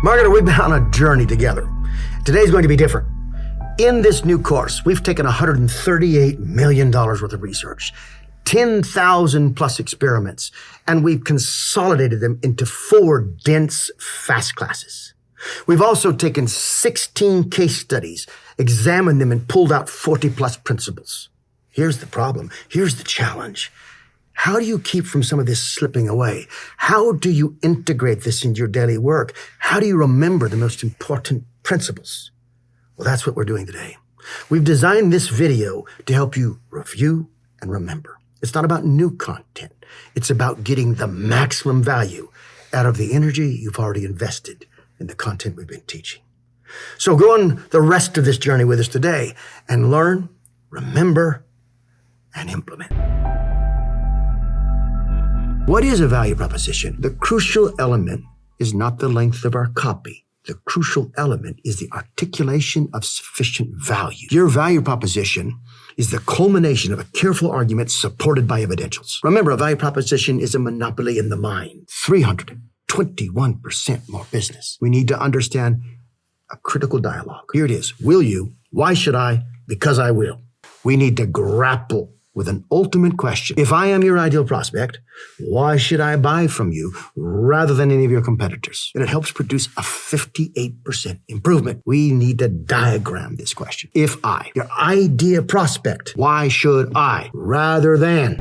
Margaret, we've been on a journey together. Today's going to be different. In this new course, we've taken $138 million worth of research, 10,000 plus experiments, and we've consolidated them into 4 dense fast classes. We've also taken 16 case studies, examined them, and pulled out 40 plus principles. Here's the problem. Here's the challenge. How do you keep from some of this slipping away? How do you integrate this into your daily work? How do you remember the most important principles? Well, that's what we're doing today. We've designed this video to help you review and remember. It's not about new content. It's about getting the maximum value out of the energy you've already invested in the content we've been teaching. So go on the rest of this journey with us today and learn, remember, and implement. What is a value proposition? The crucial element is not the length of our copy. The crucial element is the articulation of sufficient value. Your value proposition is the culmination of a careful argument supported by evidentials. Remember, a value proposition is a monopoly in the mind. 321% more business. We need to understand a critical dialogue. Here it is. Will you? Why should I? Because I will. We need to grapple with an ultimate question. If I am your ideal prospect, why should I buy from you rather than any of your competitors? And it helps produce a 58% improvement. We need to diagram this question. If I, your ideal prospect, why should I rather than?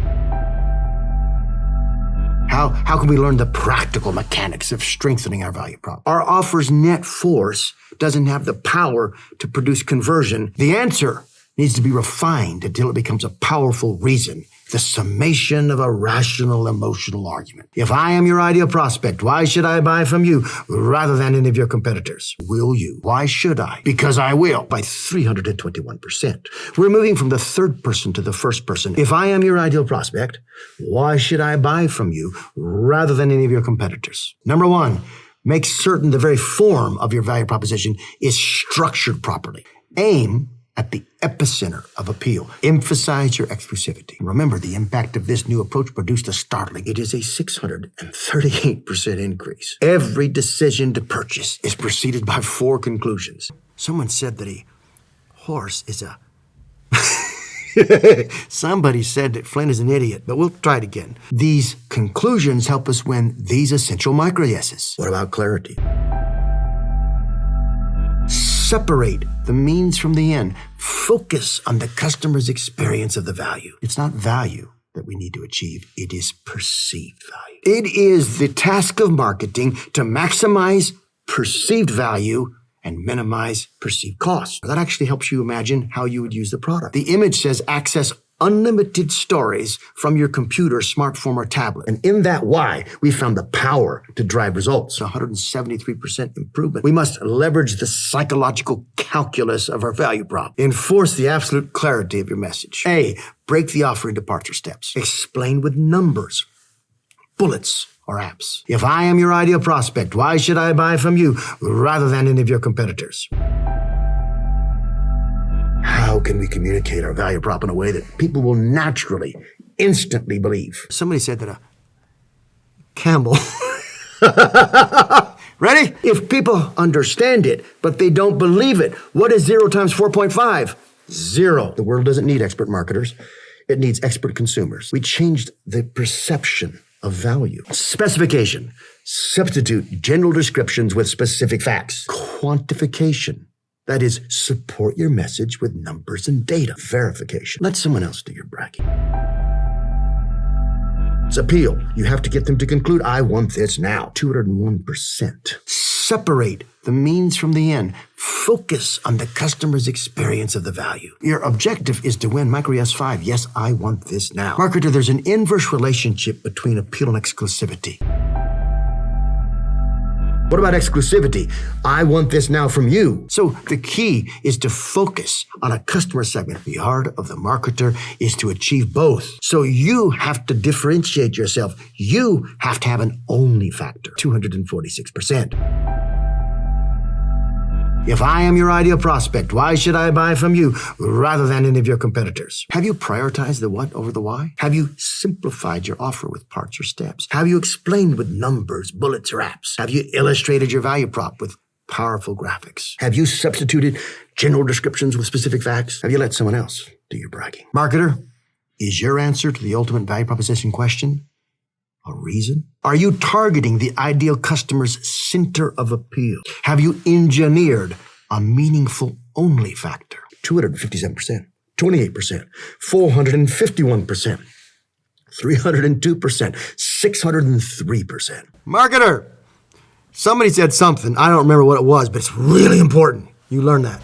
How can we learn the practical mechanics of strengthening our value prop? Our offer's net force doesn't have the power to produce conversion. The answer needs to be refined until it becomes a powerful reason, the summation of a rational emotional argument. If I am your ideal prospect, why should I buy from you rather than any of your competitors? Will you? Why should I? Because I will, by 321%. We're moving from the third person to the first person. If I am your ideal prospect, why should I buy from you rather than any of your competitors? Number 1, make certain the very form of your value proposition is structured properly. Aim at the epicenter of appeal. Emphasize your exclusivity. Remember, the impact of this new approach produced a startling. It is a 638% increase. Every decision to purchase is preceded by 4 conclusions. Someone said that a horse is a... Somebody said that Flint is an idiot, but we'll try it again. These conclusions help us win these essential micro-yeses. What about clarity? Separate the means from the end. Focus on the customer's experience of the value. It's not value that we need to achieve. It is perceived value. It is the task of marketing to maximize perceived value and minimize perceived cost. That actually helps you imagine how you would use the product. The image says access unlimited stories from your computer, smartphone, or tablet. And in that why, we found the power to drive results. 173% improvement. We must leverage the psychological calculus of our value prop. Enforce the absolute clarity of your message. A, break the offer into parts or steps. Explain with numbers, bullets, or apps. If I am your ideal prospect, why should I buy from you rather than any of your competitors? How can we communicate our value prop in a way that people will naturally, instantly believe? Somebody said that a camel... Ready? If people understand it, but they don't believe it, what is 0 times 4.5? 0. The world doesn't need expert marketers. It needs expert consumers. We changed the perception of value. Specification. Substitute general descriptions with specific facts. Quantification. That is, support your message with numbers and data. Verification. Let someone else do your bragging. It's appeal. You have to get them to conclude, I want this now. 201%. Separate the means from the end. Focus on the customer's experience of the value. Your objective is to win Micro Yes 5. Yes, I want this now. Marketer, there's an inverse relationship between appeal and exclusivity. What about exclusivity? I want this now from you. So the key is to focus on a customer segment. The art of the marketer is to achieve both. So you have to differentiate yourself. You have to have an only factor, 246%. If I am your ideal prospect, why should I buy from you rather than any of your competitors? Have you prioritized the what over the why? Have you simplified your offer with parts or steps? Have you explained with numbers, bullets, or apps? Have you illustrated your value prop with powerful graphics? Have you substituted general descriptions with specific facts? Have you let someone else do your bragging? Marketer, is your answer to the ultimate value proposition question a reason? Are you targeting the ideal customer's center of appeal? Have you engineered a meaningful only factor? 257%, 28%, 451%, 302%, 603%. Marketer, somebody said something. I don't remember what it was, but it's really important. You learn that.